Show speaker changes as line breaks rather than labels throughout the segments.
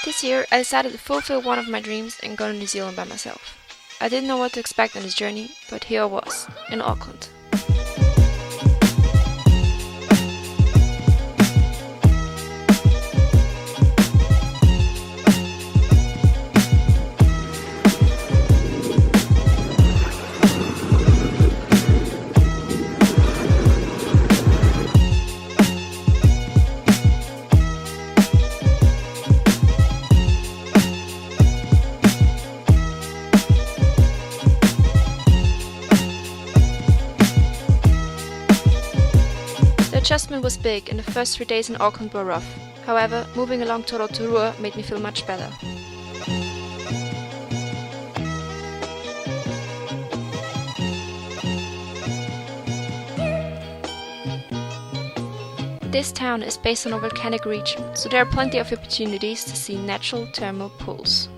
This year, I decided to fulfill one of my dreams and go to New Zealand by myself. I didn't know what to expect on this journey, but here I was, in Auckland. The adjustment was big and the first 3 days in Auckland were rough. However, moving along to Rotorua made me feel much better. This town is based on a volcanic region, so there are plenty of opportunities to see natural thermal pools.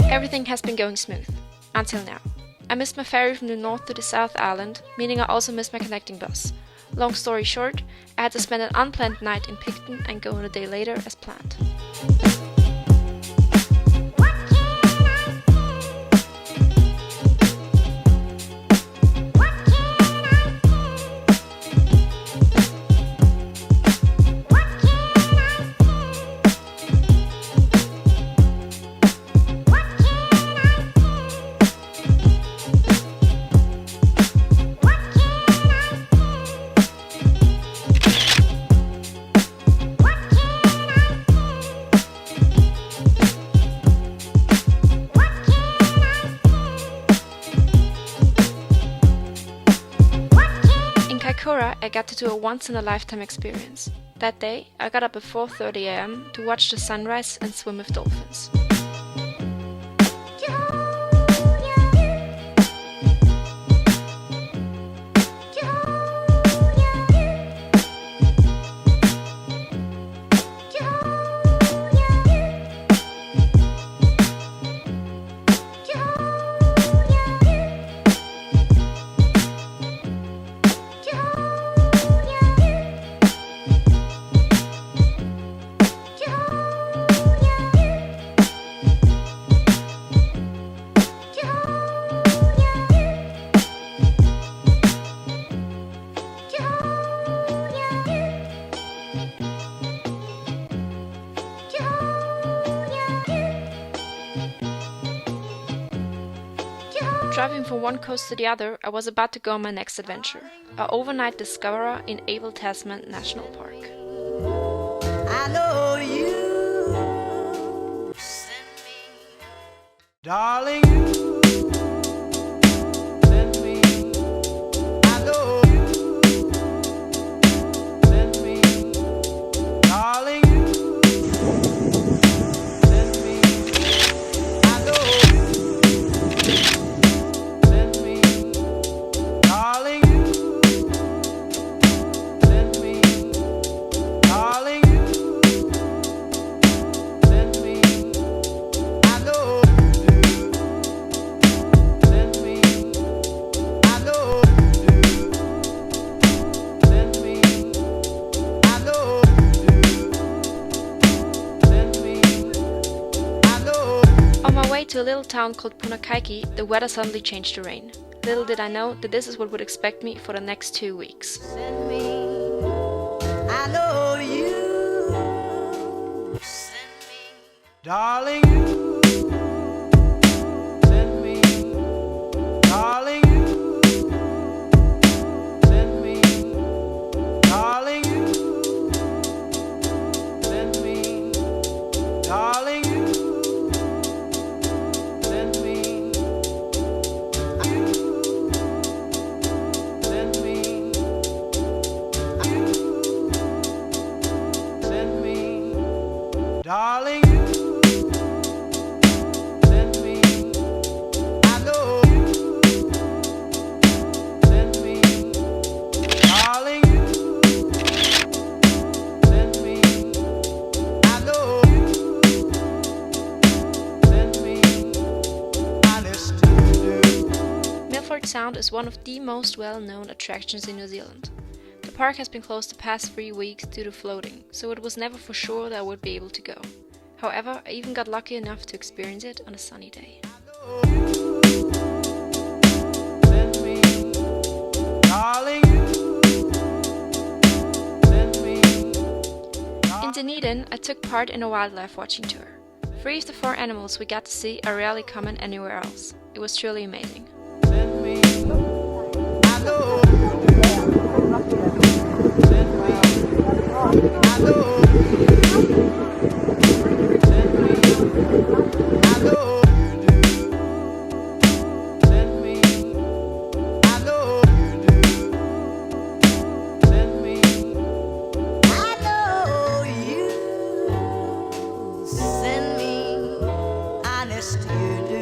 Everything has been going smooth, until now. I missed my ferry from the north to the south island, meaning I also missed my connecting bus. Long story short, I had to spend an unplanned night in Picton and go on a day later as planned. Kaikoura, I got to do a once-in-a-lifetime experience. That day, I got up at 4:30 am to watch the sunrise and swim with dolphins. Driving from one coast to the other, I was about to go on my next adventure, an overnight discoverer in Abel Tasman National Park.
I know you, darling, you send me. I know you send me, darling, you send me. I know you send me, darling, you send me, darling, you send me. I know you do. Send me. I know you do. Send me. I know you do. Send me. I know you do.
On my way to a little town called Punakaiki, the weather suddenly changed to rain. Little did I know that this is what would expect me for the next 2 weeks.
Send me. I know you. Send me. Darling, you. Send me. Darling, you. Send me. Darling, you. Send me. Darling, you. Send me. You.
Park Sound is one of the most well-known attractions in New Zealand. The park has been closed the past 3 weeks due to flooding, so it was never for sure that I would be able to go. However, I even got lucky enough to experience it on a sunny day.
Send me, darling, send me,
In Dunedin, I took part in a wildlife watching tour. 3 of the 4 animals we got to see are rarely common anywhere else. It was truly amazing.
send me. I know you do. Send me, I know you do. Send me, I know you do. Send me, I know you do. Send me, I know you. Send me, honest you do.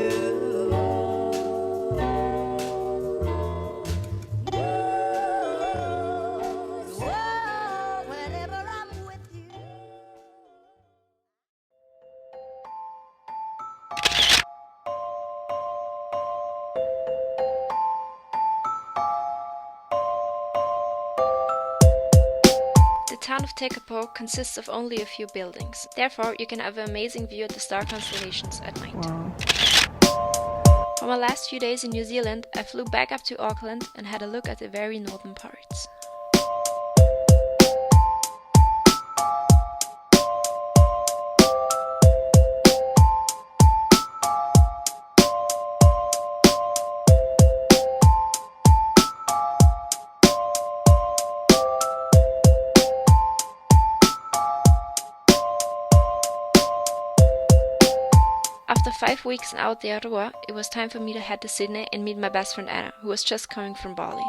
Whenever I'm with you.
The town of Tekapo consists of only a few buildings. Therefore, you can have an amazing view at the star constellations at night. For my last few days in New Zealand, I flew back up to Auckland and had a look at the very northern parts. After 5 weeks in Aotearoa, it was time for me to head to Sydney and meet my best friend Anna, who was just coming from Bali.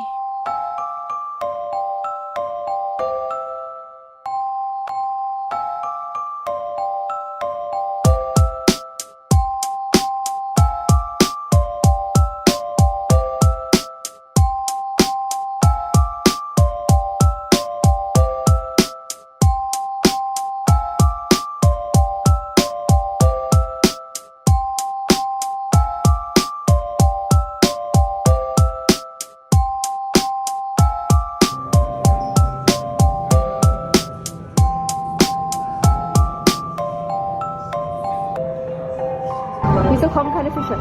Wieso kommen keine Fische?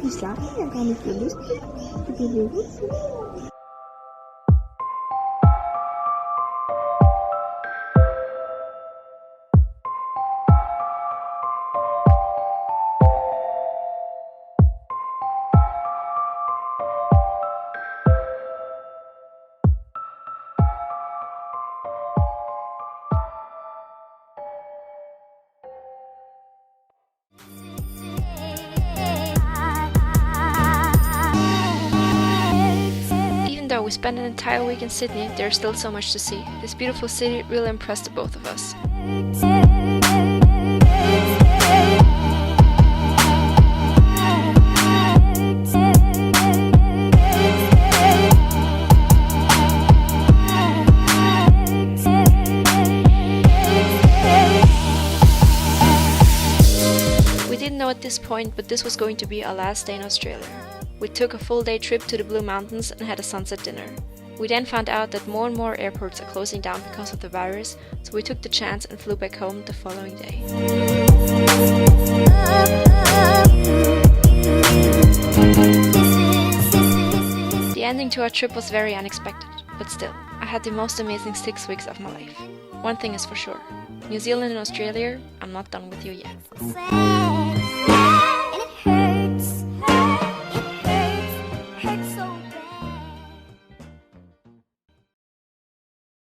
Die schlafen ja gar nicht so lustig. Die bewegen sich.
Even though we spent an entire week in Sydney, there's still so much to see. This beautiful city really impressed the both of us. We didn't know at this point, but this was going to be our last day in Australia. We took a full day trip to the Blue Mountains and had a sunset dinner. We then found out that more and more airports are closing down because of the virus, so we took the chance and flew back home the following day. The ending to our trip was very unexpected. But still, I had the most amazing 6 weeks of my life. One thing is for sure, New Zealand and Australia, I'm not done with you yet.